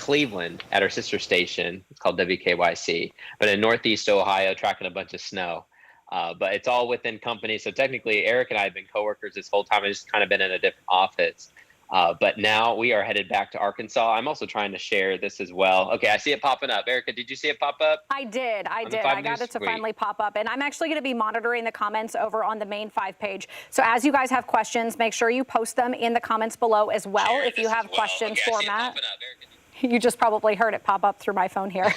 Cleveland at our sister station. It's called WKYC, but in Northeast Ohio, tracking a bunch of snow. But it's all within company. So technically, Eric and I have been coworkers this whole time. I've just kind of been in a different office. But now we are headed back to Arkansas. I'm also trying to share this as well. Okay, I see it popping up. Erica, did you see it pop up? I did. I got it to finally pop up. And I'm actually going to be monitoring the comments over on the main 5 page. So as you guys have questions, make sure you post them in the comments below as well if you have questions for Matt. You just probably heard it pop up through my phone here.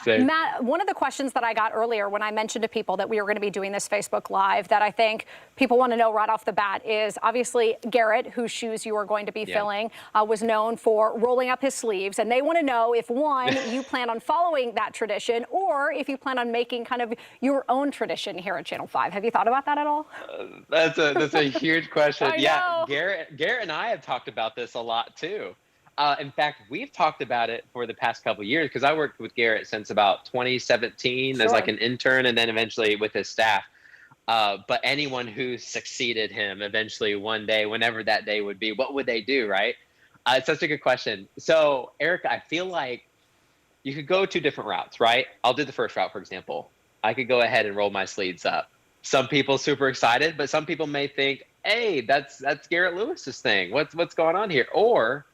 Matt, one of the questions that I got earlier when I mentioned to people that we were going to be doing this Facebook Live that I think people want to know right off the bat is obviously Garrett, whose shoes you are going to be filling, was known for rolling up his sleeves. And they want to know if, one, you plan on following that tradition or if you plan on making kind of your own tradition here at Channel 5. Have you thought about that at all? That's a huge question. Yeah, Garrett and I have talked about this a lot, too. In fact, we've talked about it for the past couple of years because I worked with Garrett since about 2017 as like an intern and then eventually with his staff. But anyone who succeeded him eventually one day, whenever that day would be, what would they do, right? It's such a good question. So, Eric, I feel like you could go 2 different routes, right? I'll do the first route, for example. I could go ahead and roll my sleeves up. Some people super excited, but some people may think, hey, that's Garrett Lewis's thing. What's going on here? Or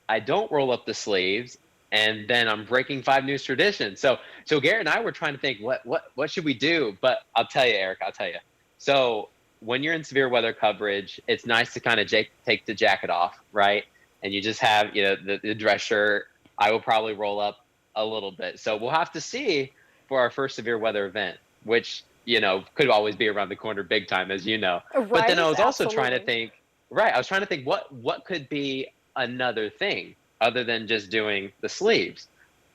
I don't roll up the sleeves, and then I'm breaking 5 news traditions. So Garrett and I were trying to think, what should we do? But I'll tell you, Eric, So when you're in severe weather coverage, it's nice to kind of take the jacket off, right? And you just have, the dress shirt. I will probably roll up a little bit. So we'll have to see for our first severe weather event, which, could always be around the corner big time, as you know. Right, but then I was also trying to think, what could be another thing other than just doing the sleeves,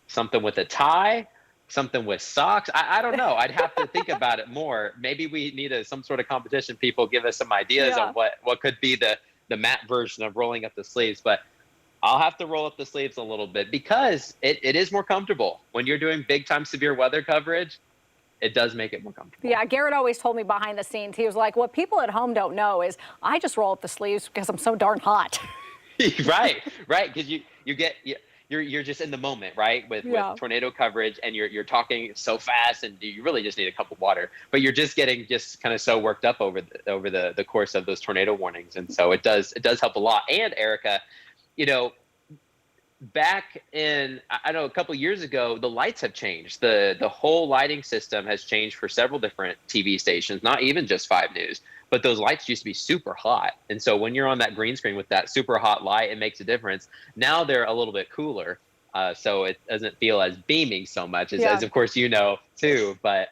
something with a tie, something with socks. I don't know. I'd have to think about it more. Maybe we need some sort of competition. People give us some ideas on what could be the matte version of rolling up the sleeves, but I'll have to roll up the sleeves a little bit because it is more comfortable when you're doing big time severe weather coverage. It does make it more comfortable. Yeah, Garrett always told me behind the scenes, he was like, what people at home don't know is I just roll up the sleeves because I'm so darn hot. right, because you're just in the moment, right? With tornado coverage, and you're talking so fast, and you really just need a cup of water. But you're just getting kind of so worked up over the course of those tornado warnings, and so it does help a lot. And Erica, back in I know a couple of years ago, the lights have changed. The whole lighting system has changed for several different TV stations, not even just 5 News. But those lights used to be super hot. And so when you're on that green screen with that super hot light, it makes a difference. Now they're a little bit cooler. So it doesn't feel as beaming so much as of course, too. But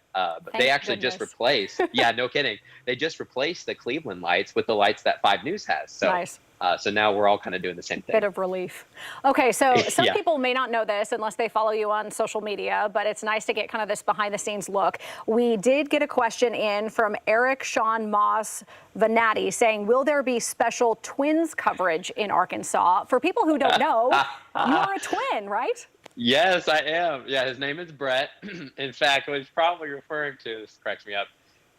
they actually just replaced. Yeah, no kidding. They just replaced the Cleveland lights with the lights that 5 News has. So nice. So now we're all kind of doing the same thing. Bit of relief. Okay, so some people may not know this unless they follow you on social media, but it's nice to get kind of this behind the scenes look. We did get a question in from Eric Sean Moss Venatti saying, will there be special twins coverage in Arkansas? For people who don't know, you are a twin, right? Yes, I am. Yeah, his name is Brett. In fact, what he's probably referring to, this cracks me up,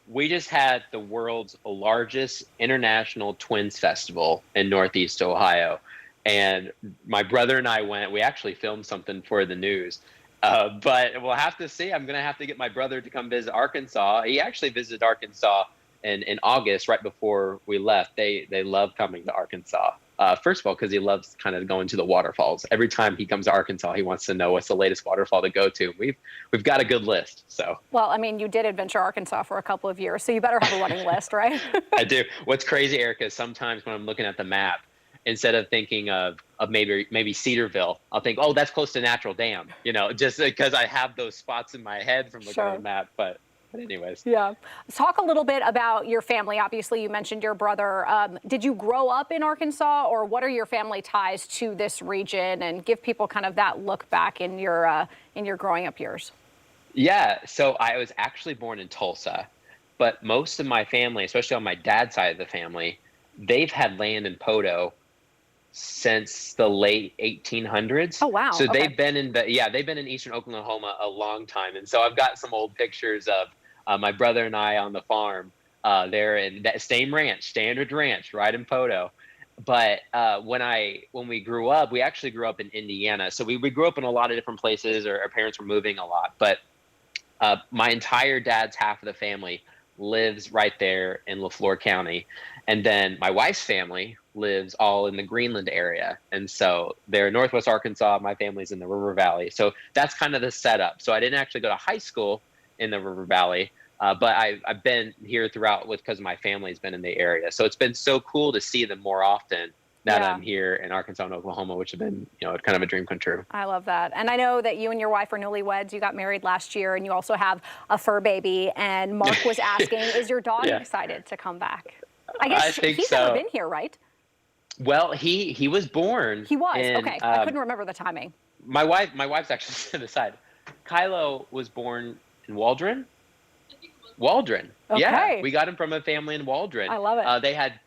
we just had the world's largest international twins festival in Northeast Ohio. And my brother and I went. We actually filmed something for the news. But we'll have to see. I'm going to have to get my brother to come visit Arkansas. He actually visited Arkansas in August, right before we left. They love coming to Arkansas. First of all, because he loves kind of going to the waterfalls. Every time he comes to Arkansas, he wants to know what's the latest waterfall to go to. We've got a good list. So. Well, I mean, you did Adventure Arkansas for a couple of years, so you better have a running list, right? I do. What's crazy, Erica, is sometimes when I'm looking at the map, instead of thinking of maybe Cedarville, I'll think, oh, that's close to Natural Dam. Just because I have those spots in my head from looking at the map, But anyways. Yeah. Let's talk a little bit about your family. Obviously, you mentioned your brother. Did you grow up in Arkansas, or what are your family ties to this region? And give people kind of that look back in your growing up years. Yeah. So I was actually born in Tulsa, but most of my family, especially on my dad's side of the family, they've had land in Poteau since the late 1800s. Oh, wow. So they've been in eastern Oklahoma a long time. And so I've got some old pictures of my brother and I on the farm there in that same ranch, Standridge Ranch, right in Poteau. But when we grew up, we actually grew up in Indiana. So we grew up in a lot of different places. Our parents were moving a lot. But my entire dad's half of the family lives right there in LaFleur County. And then my wife's family lives all in the Greenland area. And so they're in Northwest Arkansas. My family's in the River Valley. So that's kind of the setup. So I didn't actually go to high school in the River Valley. But I've been here throughout because my family's been in the area. So it's been so cool to see them more often now that I'm here in Arkansas and Oklahoma, which have been, kind of a dream come true. I love that. And I know that you and your wife are newlyweds. You got married last year, and you also have a fur baby. And Mark was asking, is your dog excited to come back? I guess he's never been here, right? Well, he was born. He was, okay. I couldn't remember the timing. My wife's actually to the side. Kylo was born in Waldron. Waldron. Okay. Yeah, we got him from a family in Waldron. I love it.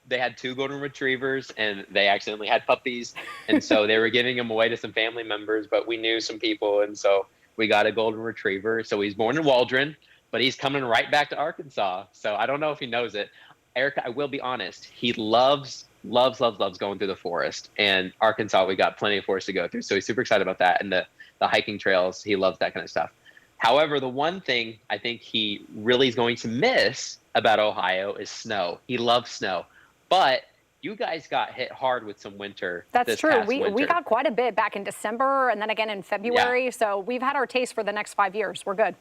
They had 2 golden retrievers, and they accidentally had puppies, and so they were giving them away to some family members. But we knew some people, and so we got a golden retriever. So he's born in Waldron, but he's coming right back to Arkansas. So I don't know if he knows it. Erica, I will be honest. He loves going through the forest. And Arkansas, we got plenty of forest to go through. So he's super excited about that, and the hiking trails. He loves that kind of stuff. However, the one thing I think he really is going to miss about Ohio is snow. He loves snow. But you guys got hit hard with some winter. That's true. We got quite a bit back in December and then again in February. Yeah. So we've had our taste for the next 5 years. We're good.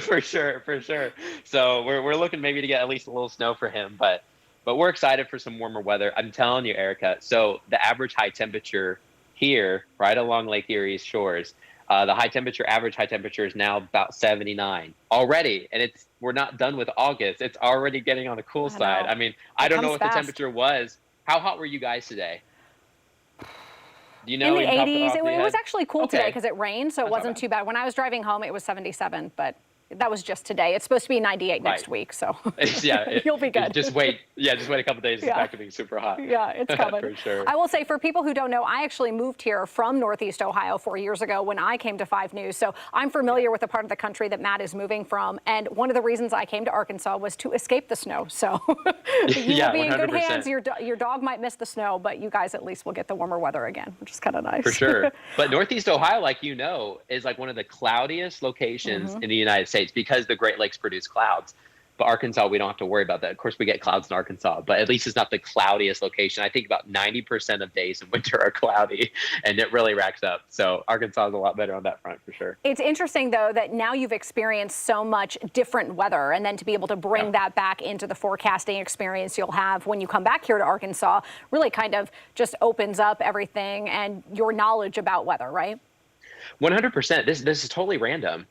For sure. So we're looking maybe to get at least a little snow for him. But we're excited for some warmer weather. I'm telling you, Erica. So the average high temperature here, right along Lake Erie's shores, the average high temperature is now about 79 already. And we're not done with August. It's already getting on the cool side. I mean, I don't know what the temperature was. How hot were you guys today? Do you know? In the 80s. It was actually cool today because it rained, so it wasn't too bad. When I was driving home, it was 77, but that was just today. It's supposed to be 98 next week, so you'll be good. Just wait a couple days. It's back to being super hot. Yeah, it's coming. For sure. I will say, for people who don't know, I actually moved here from Northeast Ohio 4 years ago when I came to 5 News. So I'm familiar with the part of the country that Matt is moving from. And one of the reasons I came to Arkansas was to escape the snow. So you will be in good hands. Your dog might miss the snow, but you guys at least will get the warmer weather again, which is kind of nice. For sure. But Northeast Ohio, like is like one of the cloudiest locations in the United States because the Great Lakes produce clouds. But Arkansas, we don't have to worry about that. Of course, we get clouds in Arkansas, but at least it's not the cloudiest location. I think about 90% of days in winter are cloudy, and it really racks up. So Arkansas is a lot better on that front for sure. It's interesting, though, that now you've experienced so much different weather, and then to be able to bring that back into the forecasting experience you'll have when you come back here to Arkansas really kind of just opens up everything and your knowledge about weather, right? 100%. This is totally random.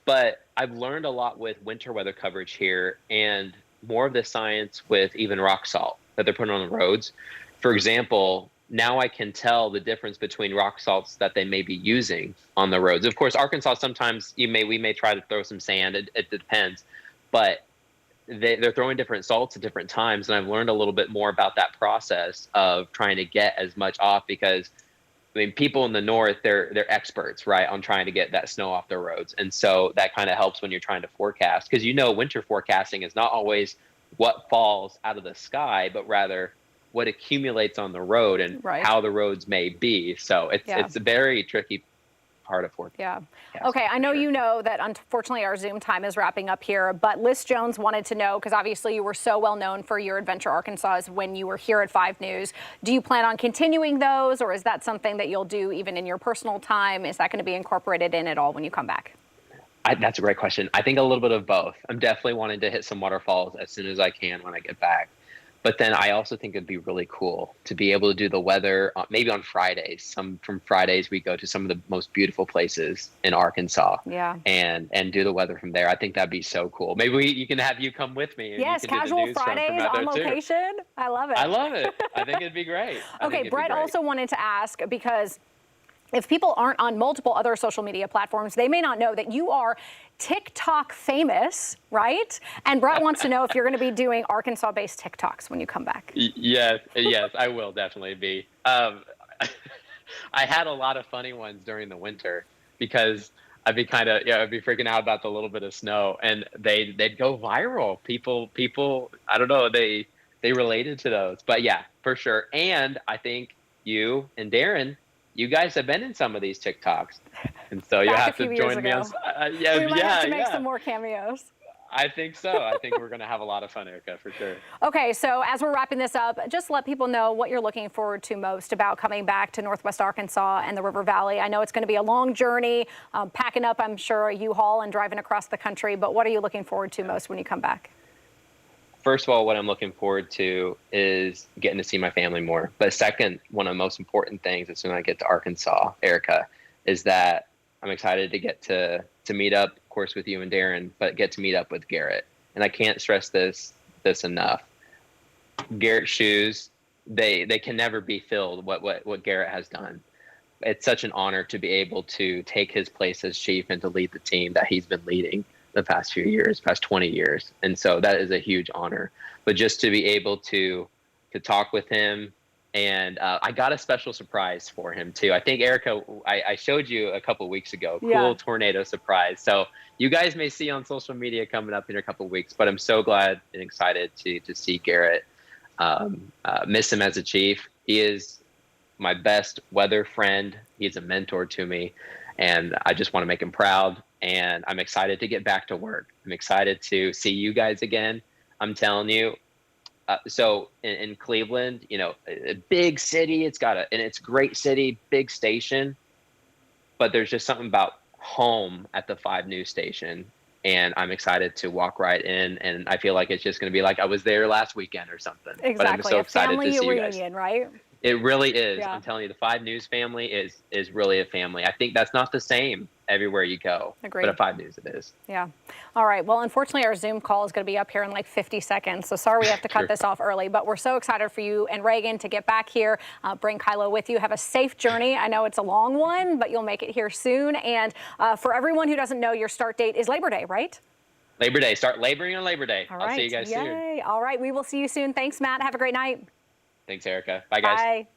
But I've learned a lot with winter weather coverage here and more of the science with even rock salt that they're putting on the roads. For example, now I can tell the difference between rock salts that they may be using on the roads. Of course, Arkansas, sometimes we may try to throw some sand. It depends. But they're throwing different salts at different times. And I've learned a little bit more about that process of trying to get as much off because people in the north, they're experts, right, on trying to get that snow off their roads. And so that kind of helps when you're trying to forecast because winter forecasting is not always what falls out of the sky, but rather what accumulates on the road and how the roads may be. So it's a very tricky part of forecasting. Yeah. Okay, I know you know that unfortunately our Zoom time is wrapping up here, but Liz Jones wanted to know, because obviously you were so well known for your Adventure Arkansas when you were here at 5 News. Do you plan on continuing those, or is that something that you'll do even in your personal time? Is that going to be incorporated in at all when you come back? That's a great question. I think a little bit of both. I'm definitely wanting to hit some waterfalls as soon as I can when I get back. But then I also think it'd be really cool to be able to do the weather maybe on Fridays. From Fridays, we go to some of the most beautiful places in Arkansas and do the weather from there. I think that'd be so cool. Maybe you can have you come with me. And yes, you can casual do the news Fridays on location. Too. I love it. I love it. I think it'd be great. Okay, Brett also wanted to ask, because if people aren't on multiple other social media platforms, they may not know that you are Tik Tok famous, right? And Brett wants to know if you're going to be doing Arkansas-based TikToks when you come back. Yes, I will definitely be. I had a lot of funny ones during the winter because I'd be freaking out about the little bit of snow, and they'd go viral. People, I don't know, they they related to those. But yeah, for sure. And I think you and Darren, you guys have been in some of these TikToks, and so you'll have to join me on. We might have to make some more cameos. I think so. I think we're going to have a lot of fun, Erica, for sure. Okay, so as we're wrapping this up, just let people know what you're looking forward to most about coming back to Northwest Arkansas and the River Valley. I know it's going to be a long journey, packing up, I'm sure, a U-Haul and driving across the country, but what are you looking forward to most when you come back? First of all, what I'm looking forward to is getting to see my family more. But second, one of the most important things as soon as I get to Arkansas, Erica, is that I'm excited to get to meet up, of course, with you and Darren, but get to meet up with Garrett. And I can't stress this enough. Garrett's shoes, they can never be filled what Garrett has done. It's such an honor to be able to take his place as chief and to lead the team that he's been leading the past few years, past 20 years. And so that is a huge honor. But just to be able to talk with him, and I got a special surprise for him too. I think, Erica, I showed you a couple of weeks ago, cool tornado surprise. So you guys may see on social media coming up in a couple of weeks, but I'm so glad and excited to see Garrett. Miss him as a chief. He is my best weather friend. He's a mentor to me, and I just want to make him proud. And I'm excited to get back to work. I'm excited to see you guys again. I'm telling you. So in Cleveland, you know, a big city, and it's a great city, big station, but there's just something about home at the 5 News station. And I'm excited to walk right in, and I feel like it's just going to be like I was there last weekend or something. Exactly. But I'm so excited to see you guys. Reunion, right? It really is. Yeah. I'm telling you, the 5 News family is really a family. I think that's not the same everywhere you go. Agreed. But at 5 News it is. Yeah. All right. Well, unfortunately, our Zoom call is going to be up here in like 50 seconds. So sorry we have to cut this off early, but we're so excited for you and Reagan to get back here. Bring Kylo with you. Have a safe journey. I know it's a long one, but you'll make it here soon. And for everyone who doesn't know, your start date is Labor Day, right? Labor Day. Start laboring on Labor Day. All right. I'll see you guys soon. All right. We will see you soon. Thanks, Matt. Have a great night. Thanks, Erica. Bye, guys. Bye.